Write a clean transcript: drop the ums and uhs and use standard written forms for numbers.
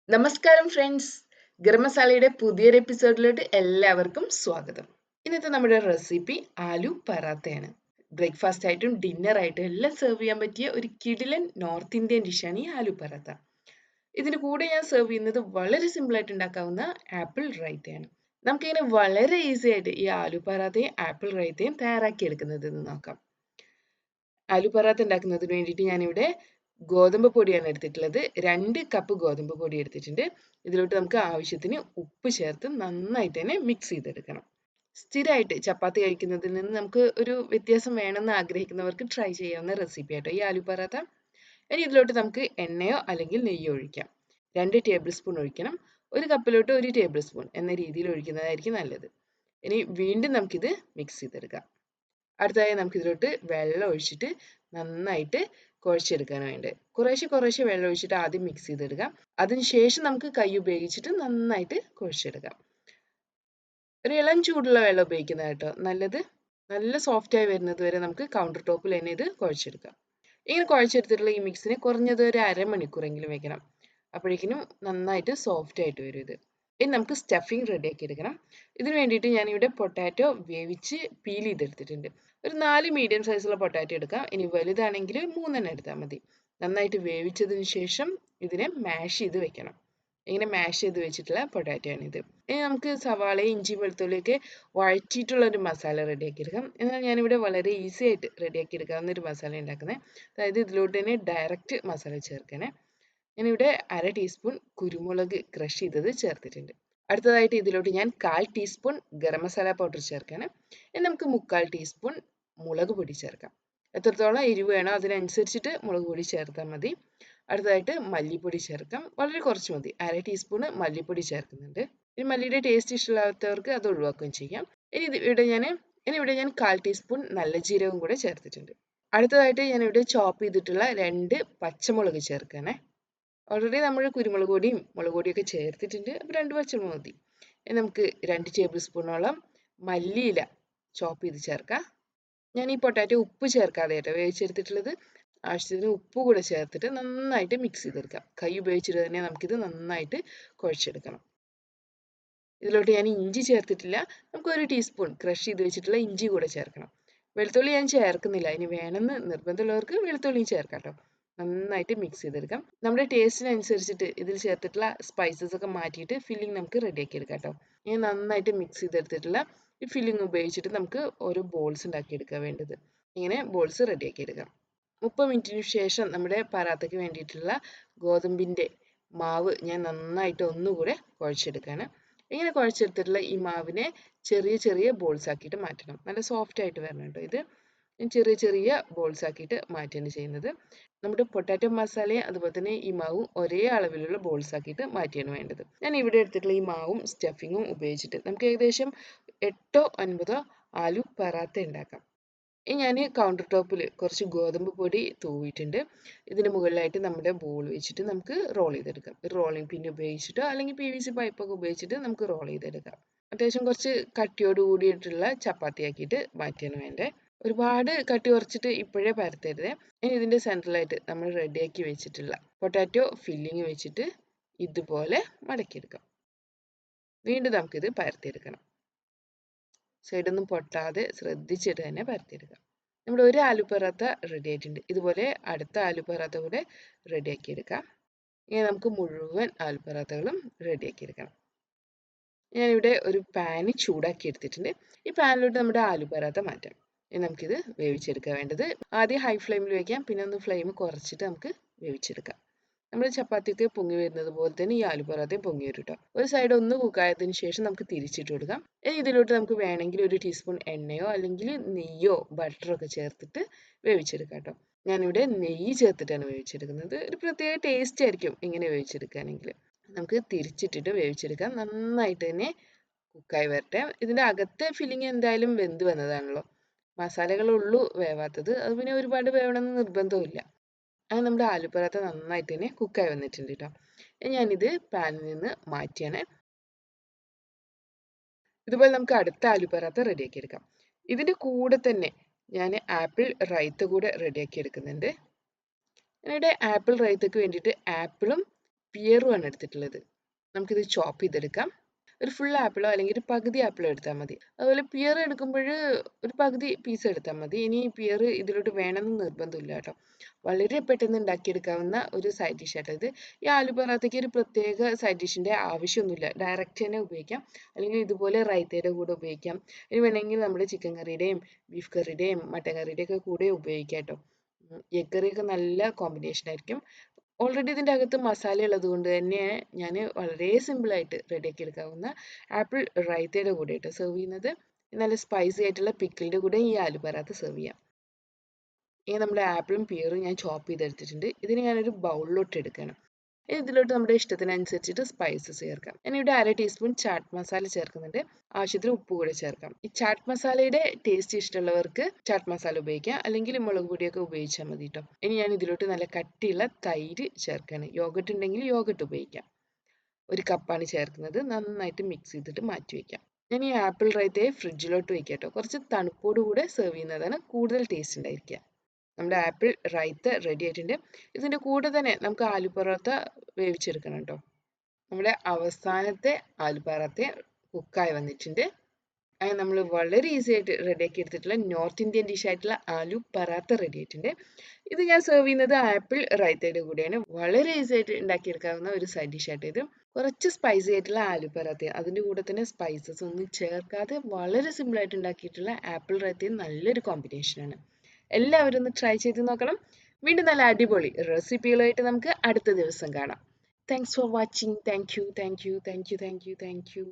നമസ്കാരം ഫ്രണ്ട്സ്, ഗരം മസാലയുടെ പുതിയൊരു എപ്പിസോഡിലോട്ട് എല്ലാവർക്കും സ്വാഗതം. ഇന്നത്തെ നമ്മുടെ റെസിപ്പി ആലു പറാത്തയാണ്. ബ്രേക്ക്ഫാസ്റ്റ് ആയിട്ടും ഡിന്നർ ആയിട്ടും എല്ലാം സെർവ് ചെയ്യാൻ പറ്റിയ ഒരു കിടിലൻ നോർത്ത് ഇന്ത്യൻ ഡിഷാണ് ഈ ആലു പറാത്ത. ഇതിന് കൂടെ ഞാൻ സെർവ് ചെയ്യുന്നത് വളരെ സിമ്പിൾ ആയിട്ട് ഉണ്ടാക്കാവുന്ന ആപ്പിൾ റൈത്തയാണ്. നമുക്കിങ്ങനെ വളരെ ഈസി ആയിട്ട് ഈ ആലു പറാത്തയും ആപ്പിൾ റൈത്തയും തയ്യാറാക്കി എടുക്കുന്നത് നോക്കാം. ആലു പറാത്ത ഉണ്ടാക്കുന്നതിന് വേണ്ടിയിട്ട് ഞാനിവിടെ ഗോതമ്പ് പൊടിയാണ് എടുത്തിട്ടുള്ളത്. 2 കപ്പ് ഗോതമ്പ് പൊടി എടുത്തിട്ടുണ്ട്. ഇതിലോട്ട് നമുക്ക് ആവശ്യത്തിന് ഉപ്പ് ചേർത്ത് നന്നായിട്ട് തന്നെ മിക്സ് ചെയ്തെടുക്കണം. സ്ഥിരമായിട്ട് ചപ്പാത്തി കഴിക്കുന്നതിൽ നിന്ന് നമുക്ക് ഒരു വ്യത്യാസം വേണമെന്ന് ആഗ്രഹിക്കുന്നവർക്ക് ട്രൈ ചെയ്യാവുന്ന റെസിപ്പി ആട്ടോ ഈ ആലു പറാത്ത. ഇനി ഇതിലോട്ട് നമുക്ക് എണ്ണയോ അല്ലെങ്കിൽ നെയ്യോ ഒഴിക്കാം. 2 ടേബിൾ സ്പൂൺ ഒഴിക്കണം. ഒരു കപ്പിലോട്ട് 1 ടേബിൾ സ്പൂൺ എന്ന രീതിയിൽ ഒഴിക്കുന്നതായിരിക്കും നല്ലത്. ഇനി വീണ്ടും നമുക്കിത് മിക്സ് ചെയ്തെടുക്കാം. അടുത്തതായി നമുക്ക് ഇതിലോട്ട് വെള്ളം ഒഴിച്ചിട്ട് നന്നായിട്ട് കുഴച്ചെടുക്കാൻ വേണ്ടി കുറേശ്ശെ വെള്ളം ഒഴിച്ചിട്ട് ആദ്യം മിക്സ് ചെയ്തെടുക്കാം. അതിനുശേഷം നമുക്ക് കൈ ഉപയോഗിച്ചിട്ട് നന്നായിട്ട് കുഴച്ചെടുക്കാം. ഒരു ഇളം ചൂടുള്ള വെള്ളം ഉപയോഗിക്കുന്നത് കേട്ടോ നല്ലത്. നല്ല സോഫ്റ്റ് ആയി വരുന്നത് വരെ നമുക്ക് കൗണ്ടർ ടോപ്പിൽ തന്നെ ഇത് കുഴച്ചെടുക്കാം. ഇങ്ങനെ കുഴച്ചെടുത്തിട്ടുള്ള ഈ മിക്സിനെ കുറഞ്ഞത് ഒരു അരമണിക്കൂറെങ്കിലും വെക്കണം. അപ്പോഴേക്കിനും നന്നായിട്ട് സോഫ്റ്റ് ആയിട്ട് വരും ഇത്. ഇനി നമുക്ക് സ്റ്റഫിങ് റെഡിയാക്കി എടുക്കണം. ഇതിന് വേണ്ടിയിട്ട് ഞാനിവിടെ പൊട്ടാറ്റോ വേവിച്ച് പീൽ ചെയ്തെടുത്തിട്ടുണ്ട്. ഒരു 4 മീഡിയം സൈസുള്ള പൊട്ടാറ്റോ എടുക്കാം. ഇനി വലുതാണെങ്കിൽ 3 എടുത്താൽ മതി. നന്നായിട്ട് വേവിച്ചതിന് ശേഷം ഇതിനെ മാഷ് ചെയ്ത് വെക്കണം. ഇങ്ങനെ മാഷ് ചെയ്ത് വെച്ചിട്ടുള്ള പൊട്ടാറ്റോ ആണിത്. ഇനി നമുക്ക് സവാളയും ഇഞ്ചി വെളുത്തുള്ളിയൊക്കെ വഴറ്റിയിട്ടുള്ള ഒരു മസാല റെഡിയാക്കി എടുക്കാം. എന്നാൽ ഞാനിവിടെ വളരെ ഈസി ആയിട്ട് റെഡിയാക്കി എടുക്കാവുന്ന ഒരു മസാല ഉണ്ടാക്കുന്നത്. അതായത് ഇതിലോട്ട് തന്നെ ഡയറക്റ്റ് മസാല ചേർക്കണേ. ഞാനിവിടെ 1/2 ടീസ്പൂൺ കുരുമുളക് ക്രഷ് ചെയ്തത് ചേർത്തിട്ടുണ്ട്. അടുത്തതായിട്ട് ഇതിലോട്ട് ഞാൻ 1/4 ടീസ്പൂൺ ഗരം മസാല പൗഡർ ചേർക്കാണ്. ഇനി നമുക്ക് 3/4 ടീസ്പൂൺ മുളക് പൊടി ചേർക്കാം. എത്രത്തോളം എരിവ് വേണോ അതിനനുസരിച്ചിട്ട് മുളക് പൊടി ചേർത്താൽ മതി. അടുത്തതായിട്ട് മല്ലിപ്പൊടി ചേർക്കാം. വളരെ കുറച്ച് മതി. 1/2 ടീസ്പൂൺ മല്ലിപ്പൊടി ചേർക്കുന്നുണ്ട്. ഇനി മല്ലിയുടെ ടേസ്റ്റ് ഇഷ്ടമില്ലാത്തവർക്ക് അത് ഒഴിവാക്കുകയും ചെയ്യാം. ഇവിടെ ഞാൻ 1/4 ടീസ്പൂൺ നല്ല ജീരകം കൂടെ ചേർത്തിട്ടുണ്ട്. അടുത്തതായിട്ട് ഞാനിവിടെ ചോപ്പ് ചെയ്തിട്ടുള്ള 2 പച്ചമുളക് ചേർക്കണേ. ഓൾറെഡി നമ്മൾ കുരുമുളക് പൊടിയും മുളക് പൊടിയൊക്കെ ചേർത്തിട്ടുണ്ട്. അപ്പോൾ 2 പച്ചമുളക് മതി. ഇനി നമുക്ക് 2 ടേബിൾ സ്പൂണോളം മല്ലിയില ചോപ്പ് ചെയ്ത് ചേർക്കാം. ഞാൻ ഈ പൊട്ടാറ്റോ ഉപ്പ് ചേർക്കാതെ ആട്ടോ വേവിച്ചെടുത്തിട്ടുള്ളത്. ആവശ്യത്തിന് ഉപ്പ് കൂടെ ചേർത്തിട്ട് നന്നായിട്ട് മിക്സ് ചെയ്തെടുക്കാം. കൈ ഉപയോഗിച്ചിട്ട് തന്നെ നമുക്കിത് നന്നായിട്ട് കുഴച്ചെടുക്കണം. ഇതിലോട്ട് ഞാൻ ഇഞ്ചി ചേർത്തിട്ടില്ല. നമുക്ക് 1 ടീസ്പൂൺ ക്രഷ് ചെയ്ത് വെച്ചിട്ടുള്ള ഇഞ്ചി കൂടെ ചേർക്കണം. വെളുത്തുള്ളി ഞാൻ ചേർക്കുന്നില്ല. ഇനി വേണമെന്ന് നിർബന്ധമുള്ളവർക്ക് വെളുത്തുള്ളിയും ചേർക്കാം കേട്ടോ. നന്നായിട്ട് മിക്സ് ചെയ്തെടുക്കാം. നമ്മുടെ ടേസ്റ്റിനനുസരിച്ചിട്ട് ഇതിൽ ചേർത്തിട്ടുള്ള സ്പൈസസ് ഒക്കെ മാറ്റിയിട്ട് ഫില്ലിംഗ് നമുക്ക് റെഡിയാക്കി എടുക്കാം കേട്ടോ. ഇനി നന്നായിട്ട് മിക്സ് ചെയ്തെടുത്തിട്ടുള്ള ഈ ഫില്ലിംഗ് ഉപയോഗിച്ചിട്ട് നമുക്ക് ഓരോ ബോൾസ് ഉണ്ടാക്കിയെടുക്കാൻ വേണ്ടത്. ഇങ്ങനെ ബോൾസ് റെഡിയാക്കി എടുക്കാം. 30 മിനിറ്റിന് ശേഷം നമ്മുടെ പറാത്തയ്ക്ക് വേണ്ടിയിട്ടുള്ള ഗോതമ്പിൻ്റെ മാവ് ഞാൻ നന്നായിട്ട് ഒന്നുകൂടെ കുഴച്ചെടുക്കുകയാണ്. ഇങ്ങനെ കുഴച്ചെടുത്തിട്ടുള്ള ഈ മാവിനെ ചെറിയ ബോൾസ് ആക്കിയിട്ട് മാറ്റണം. നല്ല സോഫ്റ്റ് ആയിട്ട് വരണം കേട്ടോ ഇത്. ചെറിയ ബോൾസ് ആക്കിയിട്ട് മാറ്റുകയാണ് ചെയ്യുന്നത്. നമ്മുടെ പൊട്ടാറ്റോ മസാലയും അതുപോലെ തന്നെ ഈ മാവും ഒരേ അളവിലുള്ള ബോൾസ് ആക്കിയിട്ട് മാറ്റിയാണ് വേണ്ടത്. ഞാൻ ഇവിടെ എടുത്തിട്ടുള്ള ഈ മാവും സ്റ്റഫിങ്ങും ഉപയോഗിച്ചിട്ട് നമുക്ക് ഏകദേശം 8 9 ആലു പറാത്ത ഉണ്ടാക്കാം. ഞാൻ കൗണ്ടർ ടോപ്പിൽ കുറച്ച് ഗോതമ്പ് പൊടി തൂവിയിട്ടുണ്ട്. ഇതിന് മുകളിലായിട്ട് നമ്മുടെ ബോൾ വെച്ചിട്ട് നമുക്ക് റോൾ ചെയ്തെടുക്കാം. ഒരു റോളിംഗ് പിൻ ഉപയോഗിച്ചിട്ടോ അല്ലെങ്കിൽ PVC പൈപ്പൊക്കെ ഉപയോഗിച്ചിട്ട് നമുക്ക് റോൾ ചെയ്തെടുക്കാം. അത്യാവശ്യം കുറച്ച് കട്ടിയോട് കൂടിയിട്ടുള്ള ചപ്പാത്തി ആക്കിയിട്ട് മാറ്റിയാണ് വേണ്ടേ. ഒരുപാട് കട്ടി കുറച്ചിട്ട് ഇപ്പോഴേ പരത്തരുത്. ഇനി ഇതിൻ്റെ സെൻട്രലായിട്ട് നമ്മൾ റെഡിയാക്കി വെച്ചിട്ടുള്ള പൊട്ടാറ്റോ ഫില്ലിങ് വെച്ചിട്ട് ഇതുപോലെ മടക്കിയെടുക്കാം. വീണ്ടും നമുക്കിത് പരത്തിയെടുക്കണം. സൈഡൊന്നും പൊട്ടാതെ ശ്രദ്ധിച്ചിട്ട് തന്നെ പരത്തിയെടുക്കാം. നമ്മുടെ ഒരു ആലു പറാത്ത റെഡി ആയിട്ടുണ്ട്. ഇതുപോലെ അടുത്ത ആലു പറാത്ത കൂടെ റെഡിയാക്കി എടുക്കാം. ഇനി നമുക്ക് മുഴുവൻ ആലു പറാത്തകളും റെഡിയാക്കി എടുക്കണം. ഞാനിവിടെ ഒരു പാന് ചൂടാക്കി എടുത്തിട്ടുണ്ട്. ഈ പാനിലോട്ട് നമ്മുടെ ആലു പറാത്ത മാറ്റാം. ഇനി നമുക്കിത് വേവിച്ചെടുക്കാൻ വേണ്ടത്. ആദ്യം ഹൈ ഫ്ലെയിമിൽ വയ്ക്കാം. പിന്നെ ഒന്ന് ഫ്ലെയിം കുറച്ചിട്ട് നമുക്ക് വേവിച്ചെടുക്കാം. നമ്മൾ ചപ്പാത്തിയൊക്കെ പൊങ്ങി വരുന്നത് പോലെ തന്നെ ഈ ആലു പറാത്തയും പൊങ്ങി വരും കേട്ടോ. ഒരു സൈഡ് ഒന്ന് കുക്കായതിനു ശേഷം നമുക്ക് തിരിച്ചിട്ട് കൊടുക്കാം. ഇനി ഇതിലോട്ട് നമുക്ക് വേണമെങ്കിൽ 1 ടീസ്പൂൺ എണ്ണയോ അല്ലെങ്കിൽ നെയ്യോ ബട്ടറോ ഒക്കെ ചേർത്തിട്ട് വേവിച്ചെടുക്കാം കേട്ടോ. ഞാനിവിടെ നെയ്യ് ചേർത്തിട്ടാണ് വേവിച്ചെടുക്കുന്നത്. ഒരു പ്രത്യേക ടേസ്റ്റ് ആയിരിക്കും ഇങ്ങനെ വേവിച്ചെടുക്കുകയാണെങ്കിൽ. നമുക്ക് തിരിച്ചിട്ടിട്ട് വേവിച്ചെടുക്കാം. നന്നായിട്ട് തന്നെ കുക്കായി വരട്ടെ. ഇതിൻ്റെ അകത്തെ ഫില്ലിങ് എന്തായാലും വെന്ത് വന്നതാണല്ലോ. മസാലകളുള്ളൂ വേവാത്തത്. അത് പിന്നെ ഒരുപാട് വേവണമെന്ന് നിർബന്ധമില്ല. അങ്ങനെ നമ്മുടെ ആലു പറാത്ത നന്നായിട്ട് തന്നെ കുക്കായി വന്നിട്ടുണ്ട് കേട്ടോ. ഞാനിത് പാനിൽ നിന്ന് മാറ്റിയാണ്. ഇതുപോലെ നമുക്ക് അടുത്ത ആലു പറാത്ത റെഡിയാക്കി എടുക്കാം. ഇതിൻ്റെ കൂടെ തന്നെ ഞാൻ ആപ്പിൾ റൈത്ത കൂടെ റെഡിയാക്കി എടുക്കുന്നുണ്ട്. ഞാനിവിടെ ആപ്പിൾ റൈത്തക്ക് വേണ്ടിയിട്ട് ആപ്പിളും പിയറുമാണ് എടുത്തിട്ടുള്ളത്. നമുക്കിത് ചോപ്പ് ചെയ്തെടുക്കാം. ഒരു ഫുൾ ആപ്പിളോ അല്ലെങ്കിൽ ഒരു പകുതി ആപ്പിളോ എടുത്താൽ മതി. അതുപോലെ പിയർ എടുക്കുമ്പോൾ ഒരു പകുതി പീസ് എടുത്താൽ മതി. ഇനി പിയർ ഇതിലോട്ട് വേണമെന്ന് നിർബന്ധമില്ല കേട്ടോ. വളരെ പെട്ടെന്ന് ഉണ്ടാക്കിയെടുക്കാവുന്ന ഒരു സൈഡ് ഡിഷ് ആട്ടോ ഇത്. ഈ ആലു പറാത്തയ്ക്ക് ഒരു പ്രത്യേക സൈഡ് ഡിഷിൻ്റെ ആവശ്യമൊന്നുമില്ല. ഡയറക്റ്റ് തന്നെ ഉപയോഗിക്കാം, അല്ലെങ്കിൽ ഇതുപോലെ റൈത്തയുടെ കൂടെ ഉപയോഗിക്കാം. ഇനി വേണമെങ്കിൽ നമ്മുടെ ചിക്കൻ കറിയുടെയും ബീഫ് കറിയുടെയും മട്ടൻ കറിയുടെയും ഒക്കെ കൂടെ ഉപയോഗിക്കാം കേട്ടോ. എഗ് കറിയൊക്കെ നല്ല കോമ്പിനേഷൻ ആയിരിക്കും. ഓൾറെഡി ഇതിൻ്റെ അകത്ത് മസാല ഉള്ളത് കൊണ്ട് തന്നെ ഞാൻ വളരെ സിമ്പിളായിട്ട് റെഡിയാക്കി എടുക്കാവുന്ന ആപ്പിൾ റൈത്തയുടെ കൂടെ ആയിട്ട് സെർവ് ചെയ്യുന്നത്. നല്ല സ്പൈസി ആയിട്ടുള്ള പിക്കിളിൻ്റെ കൂടെ ഈ ആലു പറാത്ത സെർവ് ചെയ്യാം. ഇനി നമ്മുടെ ആപ്പിളും പിയറും ഞാൻ ചോപ്പ് ചെയ്തെടുത്തിട്ടുണ്ട്. ഇതിന് ഞാനൊരു ബൗളിലോട്ട് എടുക്കണം. ഇതിലോട്ട് നമ്മുടെ ഇഷ്ടത്തിനനുസരിച്ചിട്ട് സ്പൈസസ് ചേർക്കാം. ഞാനിവിടെ 1/2 ടീസ്പൂൺ ചാട്ട് മസാല ചേർക്കുന്നുണ്ട്. ആവശ്യത്തിന് ഉപ്പ് കൂടെ ചേർക്കാം. ഈ ചാട്ട് മസാലയുടെ ടേസ്റ്റ് ഇഷ്ടമുള്ളവർക്ക് ചാട്ട് മസാല ഉപയോഗിക്കാം, അല്ലെങ്കിൽ മുളക് പൊടിയൊക്കെ ഉപയോഗിച്ചാൽ മതി കേട്ടോ. ഇനി ഞാൻ ഇതിലോട്ട് നല്ല കട്ടിയുള്ള തൈര് ചേർക്കാണ്. യോഗട്ട് ഉണ്ടെങ്കിൽ യോഗട്ട് ഉപയോഗിക്കാം. 1 കപ്പാണ് ചേർക്കുന്നത്. നന്നായിട്ട് മിക്സ് ചെയ്തിട്ട് മാറ്റി വയ്ക്കാം. ഞാൻ ഈ ആപ്പിൾ റൈത്തയെ ഫ്രിഡ്ജിലോട്ട് വയ്ക്കാം കേട്ടോ. കുറച്ച് തണുപ്പോടുകൂടെ സെർവ് ചെയ്യുന്നതാണ് കൂടുതൽ ടേസ്റ്റ് ഉണ്ടായിരിക്കുക. നമ്മുടെ ആപ്പിൾ റൈത്ത റെഡി ആയിട്ടുണ്ട്. ഇതിൻ്റെ കൂടെ തന്നെ നമുക്ക് ആലു പൊറോട്ട വേവിച്ചെടുക്കണം കേട്ടോ. നമ്മുടെ അവസാനത്തെ ആലു പൊറോട്ട കുക്കായി വന്നിട്ടുണ്ട്. അങ്ങനെ നമ്മൾ വളരെ ഈസി ആയിട്ട് റെഡിയാക്കി എടുത്തിട്ടുള്ള നോർത്ത് ഇന്ത്യൻ ഡിഷ് ആയിട്ടുള്ള ആലു പറാത്ത റെഡി ആയിട്ടുണ്ട്. ഇത് ഞാൻ സെർവ് ചെയ്യുന്നത് ആപ്പിൾ റൈത്തയുടെ കൂടെയാണ്. വളരെ ഈസി ആയിട്ട് ഉണ്ടാക്കിയെടുക്കാവുന്ന ഒരു സൈഡ് ഡിഷ് ആയിട്ട് ഇത്. കുറച്ച് സ്പൈസി ആയിട്ടുള്ള ആലു പറാത്ത, അതിൻ്റെ കൂടെ തന്നെ സ്പൈസസ് ഒന്നും ചേർക്കാതെ വളരെ സിമ്പിൾ ആയിട്ട് ഉണ്ടാക്കിയിട്ടുള്ള ആപ്പിൾ റൈത്തയും നല്ലൊരു കോമ്പിനേഷനാണ്. എല്ലാവരും ഒന്ന് ട്രൈ ചെയ്ത് നോക്കണം. വീണ്ടും നല്ല അടിപൊളി റെസിപ്പികളായിട്ട് നമുക്ക് അടുത്ത ദിവസം കാണാം. Thanks for watching. Thank you.